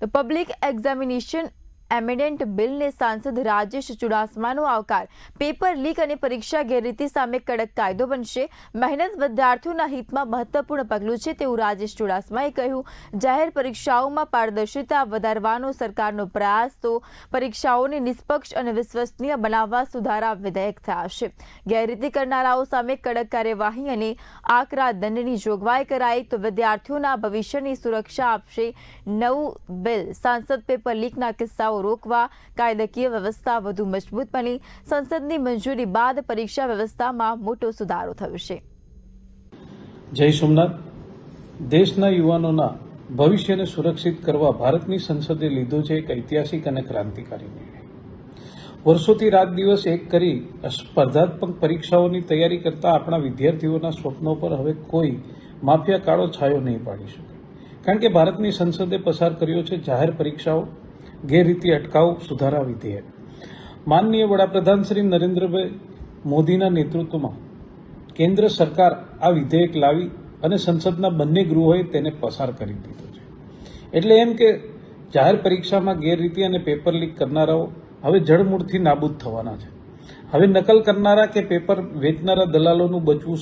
Public examination amendment બિલને સાંસદ રાજેશ ચુડાસમાનો આવકાર। પેપર લીક અને પરીક્ષા ગેરરીતિ સામે કડક કાયદો બનશે। મહેનત વિદ્યાર્થીઓના હિતમાં મહત્વપૂર્ણ પગલું છે તેવું રાજેશ ચુડાસમાએ કહ્યું। જાહેર પરીક્ષાઓમાં પારદર્શિતા વધારવાનો સરકારનો પ્રયાસ તો પરીક્ષાઓને નિષ્પક્ષ અને વિશ્વસનીય બનાવવા સુધારા વિધેયક થયા છે। ગેરરીતિ કરનારાઓ સામે કડક કાર્યવાહી અને આકરા દંડની જોગવાઈ કરાઈ તો વિદ્યાર્થીઓના ભવિષ્યની સુરક્ષા આપશે નવું બિલ। સાંસદ પેપર લીકના કિસ્સાઓ રોકવા કાયદાકીય વ્યવસ્થા વધુ મજબૂત બની। સંસદની મંજૂરી બાદ પરીક્ષા વ્યવસ્થામાં મોટો સુધારો થયો છે। જય સોમનાથ। દેશના યુવાનોના ભવિષ્યને સુરક્ષિત કરવા ભારતની સંસદે લીધો છે એક ઐતિહાસિક અને ક્રાંતિકારી નિર્ણય। વર્ષોથી રાત દિવસ એક કરી સ્પર્ધાત્મક પરીક્ષાઓની તૈયારી કરતા આપણા વિદ્યાર્થીઓના સ્વપ્નો પર હવે કોઈ માફિયા કાળો છાયો નહીં પાડી શકે, કારણ કે ભારતની સંસદે પસાર કર્યો છે જાહેર પરીક્ષાઓ ગેરરીતિ અટકાવ સુધારા વિધેયક। માનનીય વડાપ્રધાન શ્રી નરેન્દ્રભાઈ મોદીના નેતૃત્વમાં કેન્દ્ર સરકાર આ વિધેયક લાવી અને સંસદના બંને ગૃહોએ તેને પસાર કરી દીધો છે। એટલે એમ કે જાહેર પરીક્ષામાં ગેરરીતિ અને પેપર લીક કરનારાઓ હવે જડમૂળથી નાબૂદ થવાના છે। હવે નકલ કરનારા કે પેપર વેચનારા દલાલોનું બચવું